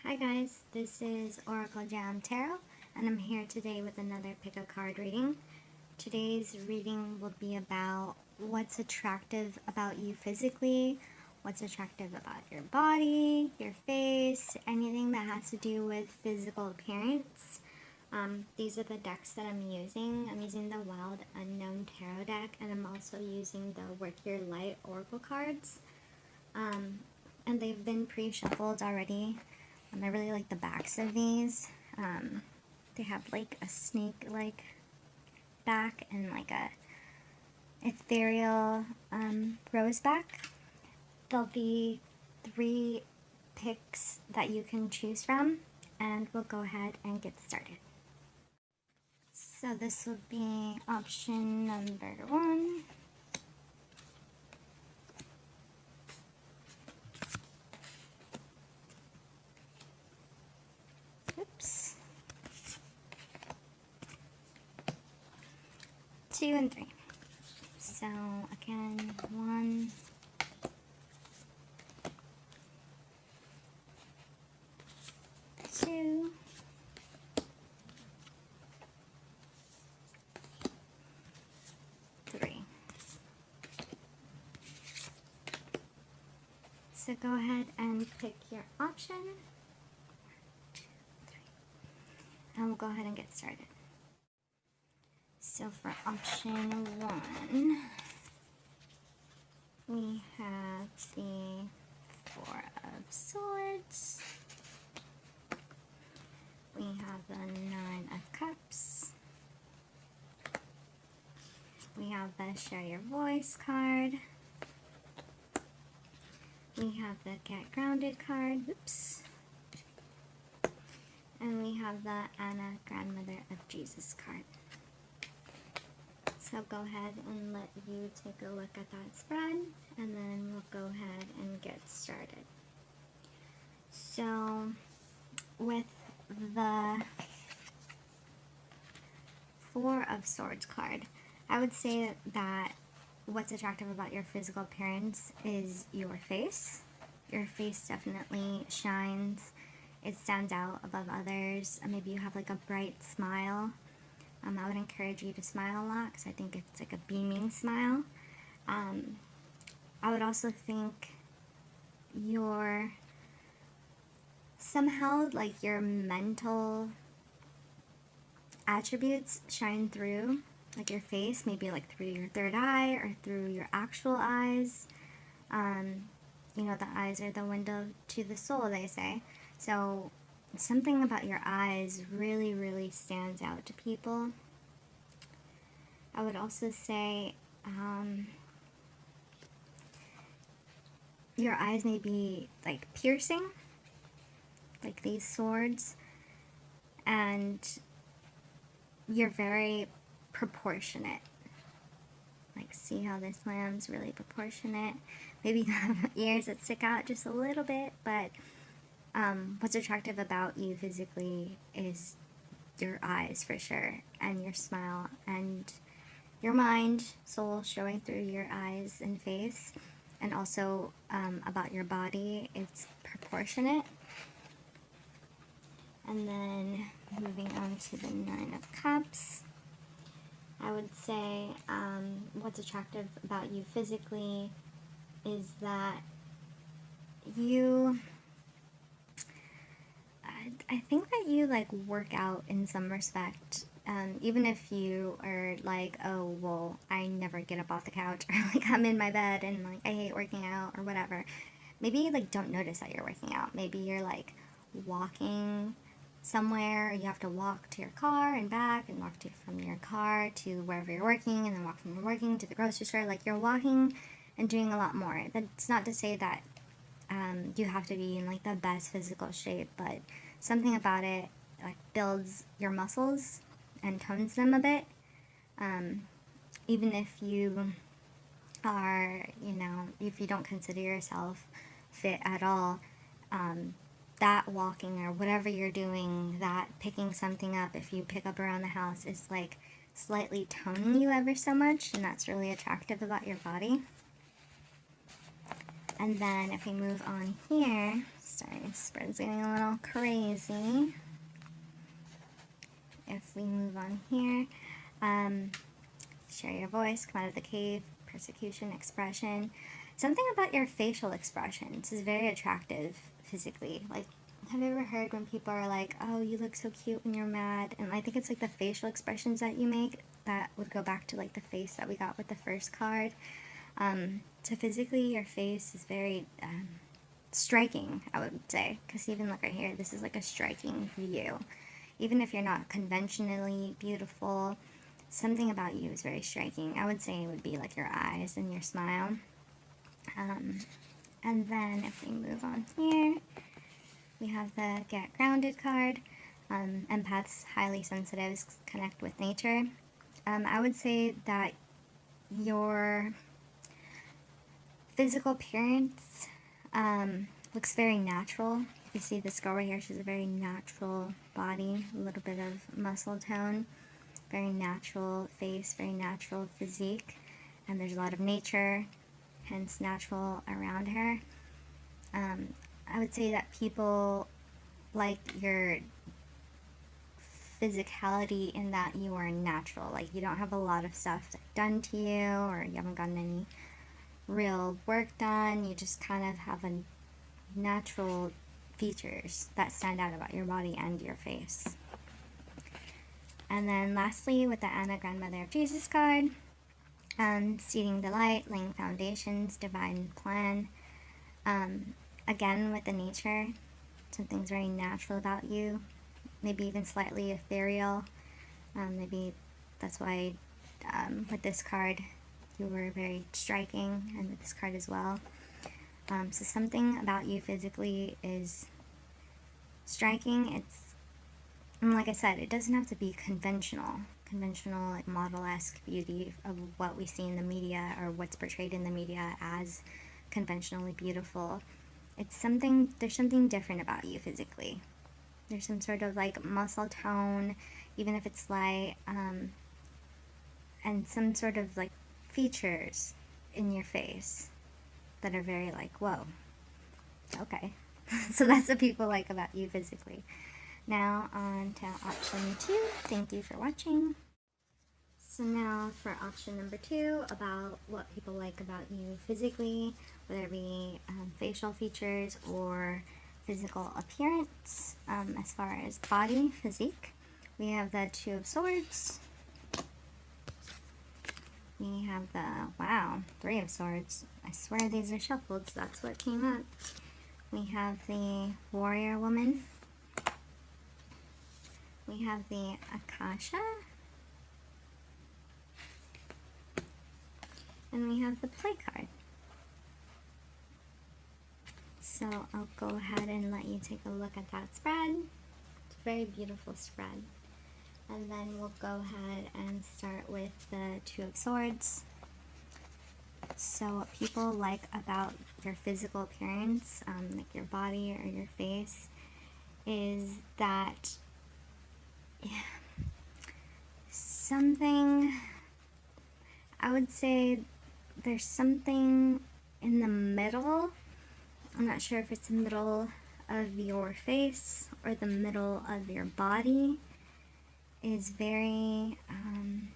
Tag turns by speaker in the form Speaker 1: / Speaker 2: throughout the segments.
Speaker 1: Hi guys, this is Oracle Jam Tarot, and I'm here today with another pick a card reading. Today's reading will be about what's attractive about you physically, what's attractive about your body, your face, anything that has to do with physical appearance. These are the decks that I'm using. I'm using the Wild Unknown Tarot deck, and I'm also using the Work Your Light Oracle cards. And they've been pre-shuffled already. I really like the backs of these. They have like a snake-like back and like a ethereal rose back. There'll be 3 picks that you can choose from, and we'll go ahead and get started. So this will be option number 1. Oops. 2 and 3. So again, 1, 2, 3. So go ahead and pick your option. 1, 2, 3. And we'll go ahead and get started. So for option 1, we have the 4 of Swords. We have the 9 of Cups. We have the Share Your Voice card. We have the Get Grounded card. Oops. And we have the Anna, Grandmother of Jesus card. So go ahead and let you take a look at that spread, and then we'll go ahead and get started. So with the 4 of Swords card, I would say that what's attractive about your physical appearance is your face. Your face definitely shines. It stands out above others. Maybe you have like a bright smile. I would encourage you to smile a lot because I think it's like a beaming smile. I would also think somehow like your mental attributes shine through, like your face, maybe like through your third eye or through your actual eyes. You know, the eyes are the window to the soul, they say. So something about your eyes really, really stands out to people. I would also say your eyes may be like piercing, like these swords, and you're very proportionate. Like, see how this lamb's really proportionate? Maybe you have ears that stick out just a little bit, but what's attractive about you physically is your eyes for sure, and your smile, and your mind, soul showing through your eyes and face. And also about your body, it's proportionate. And then moving on to the 9 of Cups, I would say what's attractive about you physically is that I think that you like work out in some respect. Even if you are like, oh, well, I never get up off the couch, or like I'm in my bed and like I hate working out or whatever. Maybe you like don't notice that you're working out. Maybe you're like walking somewhere, you have to walk to your car and back, and walk from your car to wherever you're working, and then walk from your working to the grocery store. Like, you're walking and doing a lot more. That's not to say that you have to be in like the best physical shape, but something about it like builds your muscles and tones them a bit. Even if you are, if you don't consider yourself fit at all, that walking or whatever you're doing, that picking something up, if you pick up around the house, is like slightly toning you ever so much, and that's really attractive about your body. And then if we move on here, Sorry, spread's getting a little crazy. If we move on here, share your voice, come out of the cave, persecution, expression. Something about your facial expressions is very attractive physically. Like, have you ever heard when people are like, oh, you look so cute when you're mad? And I think it's like the facial expressions that you make that would go back to like the face that we got with the first card. So physically, your face is very striking, I would say. Because even look right here, this is like a striking view. Even if you're not conventionally beautiful, something about you is very striking. I would say it would be like your eyes and your smile. And then if we move on here, we have the Get Grounded card. Empaths, highly sensitives, connect with nature. I would say that your physical appearance looks very natural. If you see this girl right here, she's a very natural body, a little bit of muscle tone, very natural face, very natural physique, and there's a lot of nature, hence natural around her. I would say that people like your physicality in that you are natural. Like, you don't have a lot of stuff done to you, or you haven't gotten any real work done. You just kind of have a natural features that stand out about your body and your face. And then lastly, with the Anna Grandmother of Jesus card, seeding the light, laying foundations, divine plan. Again, with the nature, something's very natural about you, maybe even slightly ethereal. Maybe that's why with this card you were very striking, and with this card as well. So something about you physically is striking. And like I said, it doesn't have to be conventional like model-esque beauty of what we see in the media or what's portrayed in the media as conventionally beautiful. There's something different about you physically. There's some sort of like muscle tone, even if it's light, and some sort of like features in your face that are very like, whoa, okay. So that's what people like about you physically. Now on to option 2. Thank you for watching. So now for option number 2, about what people like about you physically, whether it be facial features or physical appearance. As far as body, physique, we have the Two of Swords. We have the, Three of Swords. I swear these are shuffled, so that's what came up. We have the Warrior Woman. We have the Akasha. And we have the Play card. So I'll go ahead and let you take a look at that spread. It's a very beautiful spread. And then we'll go ahead and start with the Two of Swords. So what people like about your physical appearance, like your body or your face, is that I would say there's something in the middle. I'm not sure if it's the middle of your face or the middle of your body, is very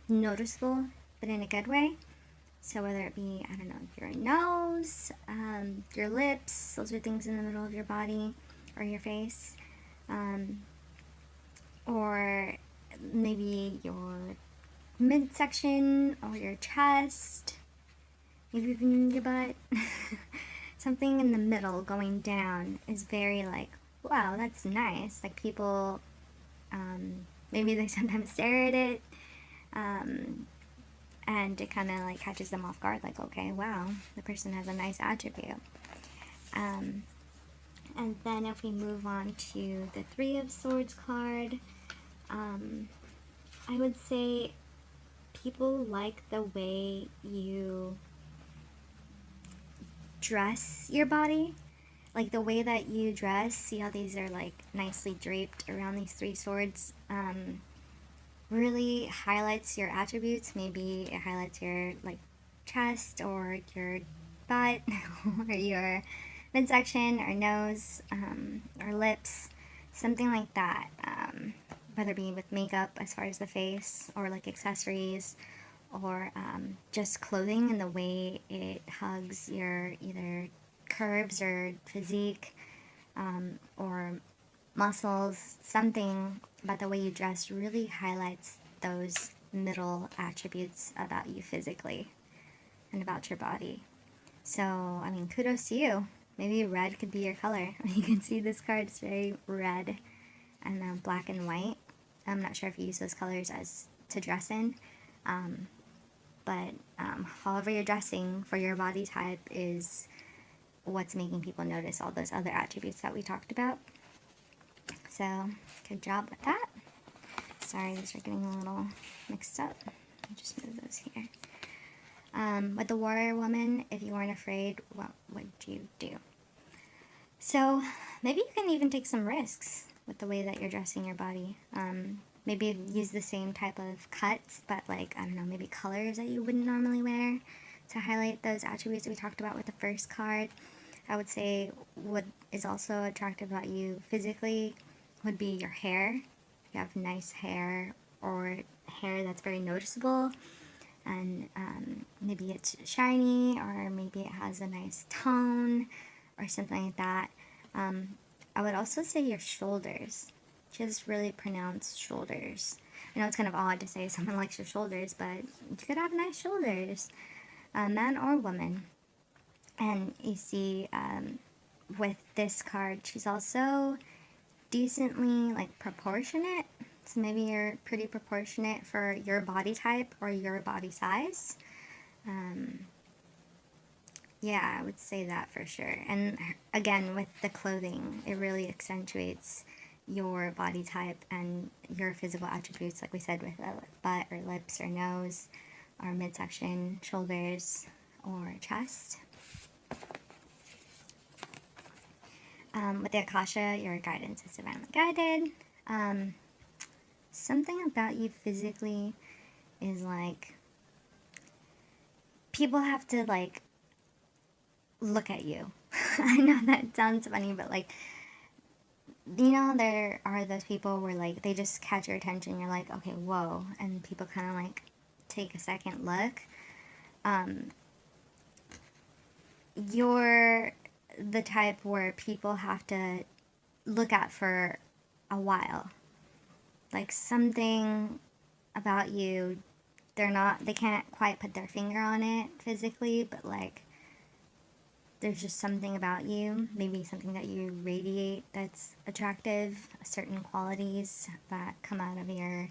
Speaker 1: noticeable, but in a good way. So whether it be, I don't know, your nose, your lips, those are things in the middle of your body or your face, or maybe your midsection or your chest, maybe even your butt. Something in the middle going down is very like, wow, that's nice. Like people, maybe they sometimes stare at it, and it kind of like catches them off guard, like, okay, wow, the person has a nice attribute. And then if we move on to the Three of Swords card, I would say people like the way you dress your body, like the way that you dress. See how these are like nicely draped around these three swords? Really highlights your attributes. Maybe it highlights your like chest or your butt or your midsection or nose or lips, something like that. Whether it be with makeup as far as the face or like accessories or just clothing and the way it hugs your either curves or physique or muscles, something about the way you dress really highlights those middle attributes about you physically and about your body. So, I mean, kudos to you. Maybe red could be your color. You can see this card is very red and black and white. I'm not sure if you use those colors as to dress in, but however you're dressing for your body type is what's making people notice all those other attributes that we talked about. So, good job with that. Sorry, these are getting a little mixed up. I'll just move those here. With the warrior woman, if you weren't afraid, what would you do? So, maybe you can even take some risks with the way that you're dressing your body. Maybe use the same type of cuts, but like, I don't know, maybe colors that you wouldn't normally wear to highlight those attributes that we talked about with the first card. I would say what is also attractive about you physically would be your hair. You have nice hair or hair that's very noticeable, and maybe it's shiny or maybe it has a nice tone or something like that. I would also say your shoulders. Just really pronounced shoulders. I know it's kind of odd to say someone likes your shoulders, but you could have nice shoulders, man or woman. And you see with this card, she's also decently like proportionate. So maybe you're pretty proportionate for your body type or your body size. Yeah, I would say that for sure. And again, with the clothing, it really accentuates your body type and your physical attributes, like we said, with a butt or lips or nose or midsection, shoulders, or chest. With the Akasha, your guidance is divinely guided. Something about you physically is like, people have to like look at you. I know that sounds funny, but like, you know, there are those people where like they just catch your attention, you're like, okay, whoa, and people kind of like take a second look. You're the type where people have to look at for a while. Like something about you, they can't quite put their finger on it physically, but like there's just something about you, maybe something that you radiate that's attractive, certain qualities that come out of your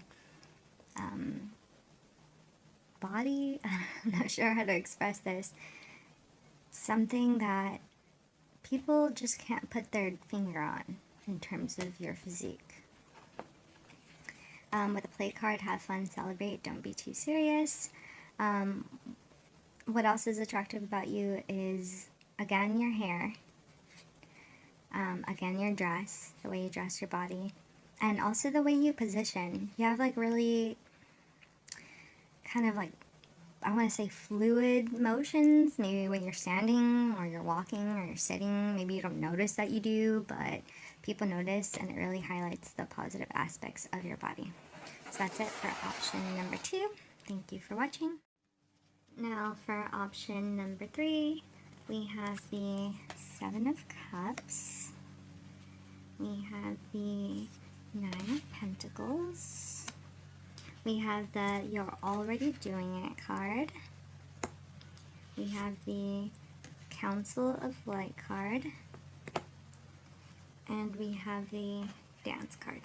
Speaker 1: body. I'm not sure how to express this. Something that people just can't put their finger on in terms of your physique. With a play card, have fun, celebrate, don't be too serious. What else is attractive about you is, again, your hair, again, your dress, the way you dress your body, and also the way you position. You have like really kind of like, I want to say fluid motions, maybe when you're standing or you're walking or you're sitting. Maybe you don't notice that you do, but people notice, and it really highlights the positive aspects of your body. So that's it for option number 2. Thank you for watching. Now for option number 3, we have the 7 of Cups. We have the 9 of Pentacles. We have the You're Already Doing It card. We have the Council of Light card. And we have the Dance card.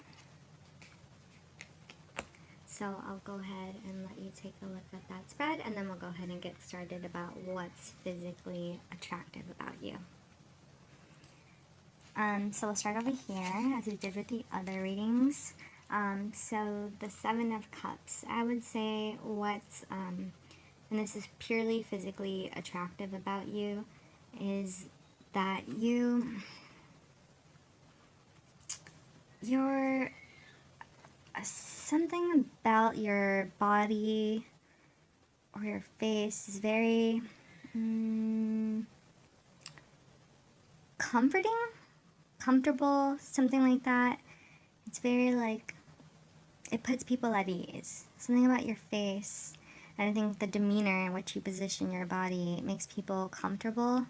Speaker 1: So I'll go ahead and let you take a look at that spread, and then we'll go ahead and get started about what's physically attractive about you. So we'll start over here, as we did with the other readings. So the 7 of Cups, I would say what's, and this is purely physically attractive about you, is that you're something about your body or your face is very, comforting, comfortable, something like that. It's very like, it puts people at ease. Something about your face, and I think the demeanor in which you position your body makes people comfortable.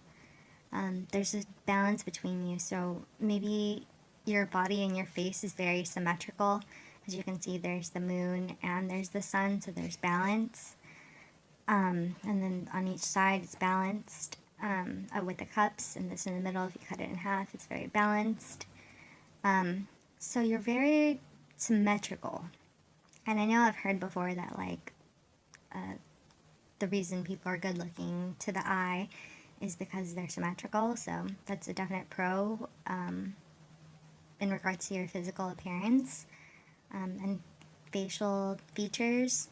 Speaker 1: There's a balance between you, so maybe your body and your face is very symmetrical. As you can see, there's the moon and there's the sun, so there's balance. And then on each side, it's balanced with the cups, and this in the middle, if you cut it in half, it's very balanced. So you're very symmetrical. And I know I've heard before that, like, the reason people are good looking to the eye is because they're symmetrical, so that's a definite pro in regards to your physical appearance. And facial features,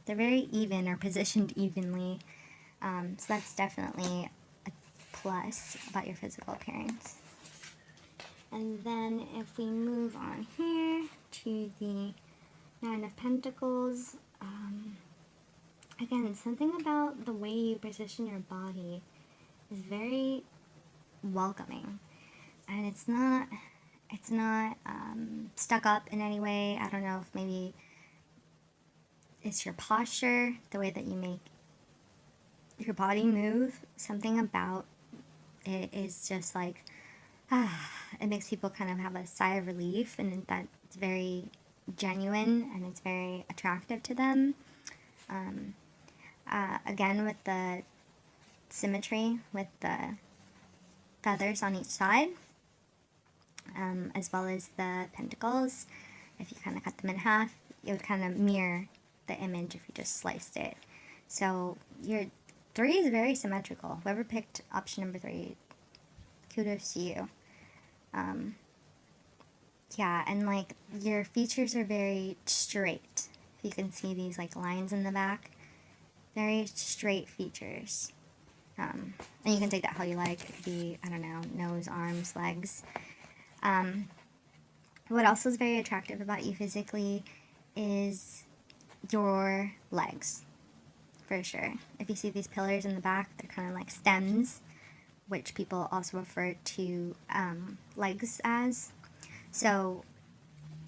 Speaker 1: they're very even or positioned evenly, so that's definitely a plus about your physical appearance. And then if we move on here to the Nine of Pentacles, again, something about the way you position your body is very welcoming, and it's not stuck up in any way. I don't know if maybe it's your posture, the way that you make your body move. Something about it is just like, it makes people kind of have a sigh of relief, and that it's very genuine and it's very attractive to them. Again, with the symmetry, with the feathers on each side, as well as the pentacles, if you kind of cut them in half, it would kind of mirror the image if you just sliced it. So your 3 is very symmetrical. Whoever picked option number 3, kudos to you. Yeah, and like your features are very straight. If you can see these like lines in the back, very straight features. And you can take that how you like. It could be, I don't know, nose, arms, legs. What also is very attractive about you physically is your legs, for sure. If you see these pillars in the back, they're kind of like stems, which people also refer to legs as. So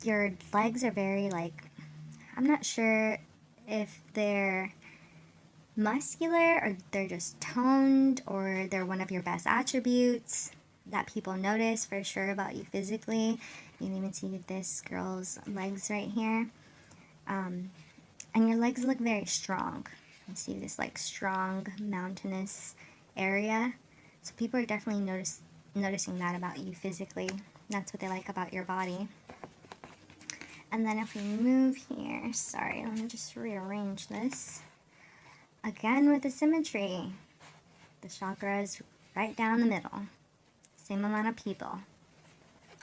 Speaker 1: your legs are very like, I'm not sure if they're muscular or they're just toned or they're one of your best attributes that people notice for sure about you physically. You can even see this girl's legs right here. And your legs look very strong. You see this like strong mountainous area. So people are definitely noticing that about you physically. That's what they like about your body. And then if we move here, sorry, let me just rearrange this. Again with the symmetry, the chakra is right down the middle. Same amount of people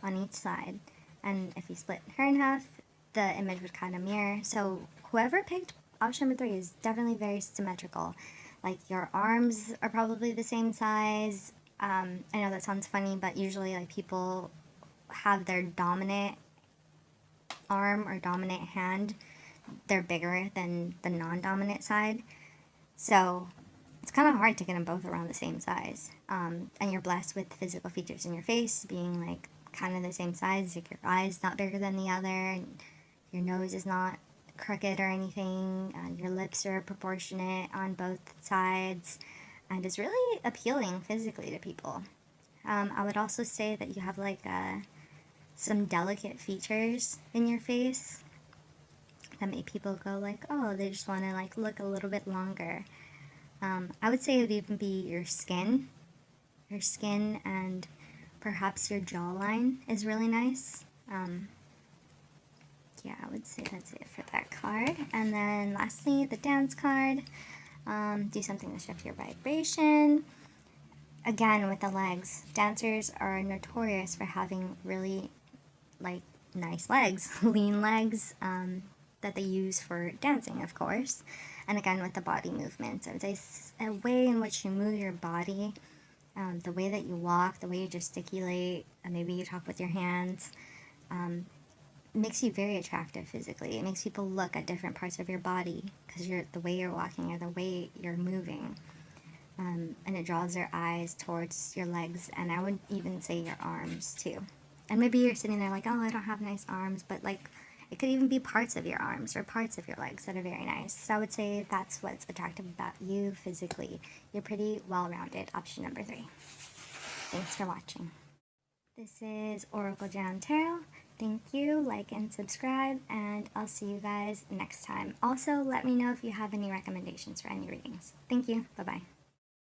Speaker 1: on each side. And if you split her in half, the image would kind of mirror. So whoever picked option number 3 is definitely very symmetrical. Like your arms are probably the same size. I know that sounds funny, but usually like people have their dominant arm or dominant hand, they're bigger than the non-dominant side. So it's kind of hard to get them both around the same size. And you're blessed with physical features in your face being like kind of the same size. Like your eye's not bigger than the other, and your nose is not crooked or anything. Your lips are proportionate on both sides, and it's really appealing physically to people. I would also say that you have like some delicate features in your face that make people go like, oh, they just want to like look a little bit longer. I would say it would even be your skin and perhaps your jawline is really nice. Yeah, I would say that's it for that card. And then lastly, the dance card. Do something to shift your vibration. Again, with the legs, dancers are notorious for having really like nice legs, lean legs, that they use for dancing, of course. And again, with the body movements, I would say a way in which you move your body, the way that you walk, the way you gesticulate, and maybe you talk with your hands, makes you very attractive physically. It makes people look at different parts of your body because the way you're walking or the way you're moving. and it draws their eyes towards your legs, and I would even say your arms too. And maybe you're sitting there like, oh, I don't have nice arms, but like it could even be parts of your arms or parts of your legs that are very nice. So I would say that's what's attractive about you physically. You're pretty well-rounded. Option number 3. Thanks for watching. This is Oracle Jam Tarot. Thank you, like and subscribe, and I'll see you guys next time. Also, let me know if you have any recommendations for any readings. Thank you. Bye-bye.